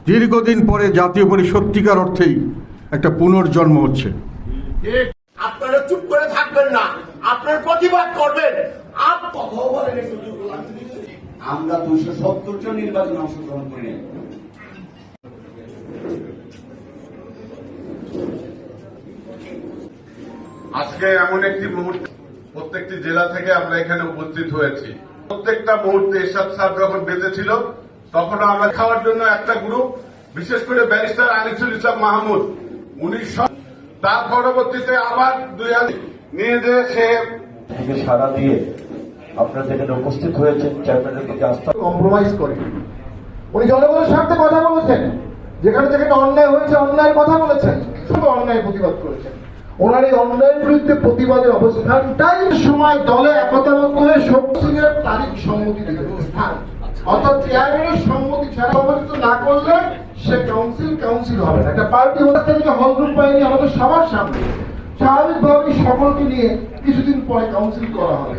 দীর্ঘদিন পরে জাতীয় পার্টি সত্যিকার অর্থেই একটা পুনর্জন্ম হচ্ছে। আপনারা চুপ করে থাকবেন না, আপনার প্রতিবাদ করবেন। আমরা 270 জন নির্বাচনে অংশগ্রহণ করি। আজকে এমন একটি মুহূর্তে প্রত্যেকটি জেলা থেকে আমরা এখানে উপস্থিত হয়েছি। প্রত্যেকটা মুহূর্তে এরশাদ স্যার যখন বেঁচে ছিল তখনও আমরা খাওয়ার জন্য একটা গ্রুপ, বিশেষ করে ব্যারিস্টার আনিসুল ইসলাম মাহমুদ, উনি তার পরবর্তীতে আবার 2000 নিয়ে যে সে থেকে সাড়া দিয়ে আপনারা যেখানে উপস্থিত হয়েছেন চেয়ারম্যানের প্রতি আস্থা কম্প্রোমাইজ করে উনি জনগণের স্বার্থে কথা বলেছেন, যেখানে যেখানে অন্যায় হয়েছে অন্যায়ের কথা বলেছেন, শুধু অন্যায় প্রতিবাদ করেছেন। ওনার এই অন্যায়ের বিরুদ্ধে প্রতিবাদের অবস্থানটাই সময় দলে একতাবদ্ধ হয়ে শক্তি সিং এর তারিখ সম্মতি দিতে স্থান, অর্থাৎ চেয়ারম্যানের সম্মতি ছাড়া সম্মতি না করলে সে কাউন্সিল হবে না। একটা পার্টি অবস্থা থেকে হল গ্রুপ পাইনি আমাদের সবার সামনে স্বাভাবিকভাবে সকলকে নিয়ে কিছুদিন পরে কাউন্সিল করা হবে।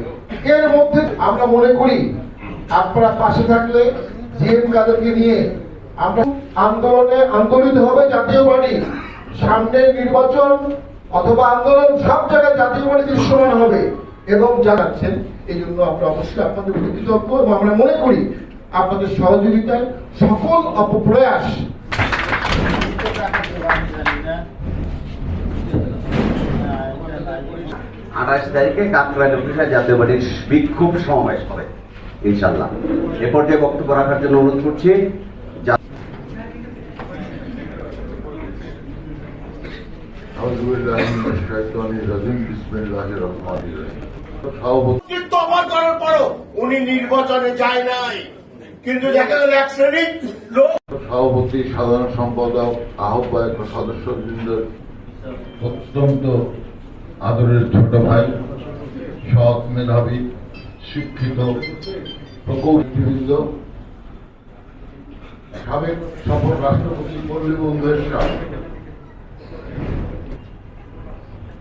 এর মধ্যে আমরা মনে করি আপনারা পাশে থাকলে জিএম কাদেরকে নিয়ে আমরা আন্দোলিত হবে জাতীয় পার্টি। সামনের নির্বাচন অথবা আন্দোলন সব জায়গায় জাতীয় পার্টি দৃশ্যমান হবে এবং জানাচ্ছেন। এই জন্য আমরা অবশ্যই আপনাদের প্রতি কৃতজ্ঞ এবং আমরা মনে করি আপনাদের সহযোগিতায় সকল অপপ্রয়াস 28 তারিখে কাকরাইল অফিসে জাতীয় পার্টির বিক্ষোভ সমাবেশ হবে ইনশাআল্লাহ। এ পর্যায়ে বক্তব্য রাখার জন্য অনুরোধ করছি করার পরও উনি নির্বাচনে যায় নাই, কিন্তু দেখা গেল এক শ্রেণীর লোক সভাপতি, সাধারণ সম্পাদক, আহ্বায়ক ও সদস্যবৃন্দ, অত্যন্ত আদরের ছোট ভাই, সৎ, মেধাবী, শিক্ষিত প্রকৌশলীবৃন্দ, সাবেক সফল রাষ্ট্রপতি মুরলী মনোহর শাহ,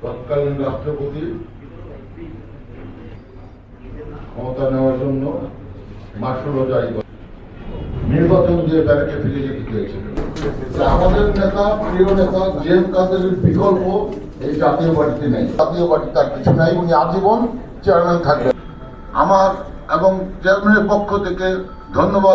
তৎকালীন রাষ্ট্রপতি ক্ষমতা নেওয়ার জন্য মাসুলও জারি করে নির্বাচন দিয়ে তাদেরকে ফিরে যেতে চেয়েছিল। আমাদের নেতা, প্রিয় নেতা জিএম কাদেরের বিকল্প এই জাতীয় পার্টিতে নেই। জাতীয় পার্টি তার কিছু নাই, উনি আজীবন চেয়ারম্যান থাকবেন। আমার এবং চেয়ারম্যানের পক্ষ থেকে ধন্যবাদ।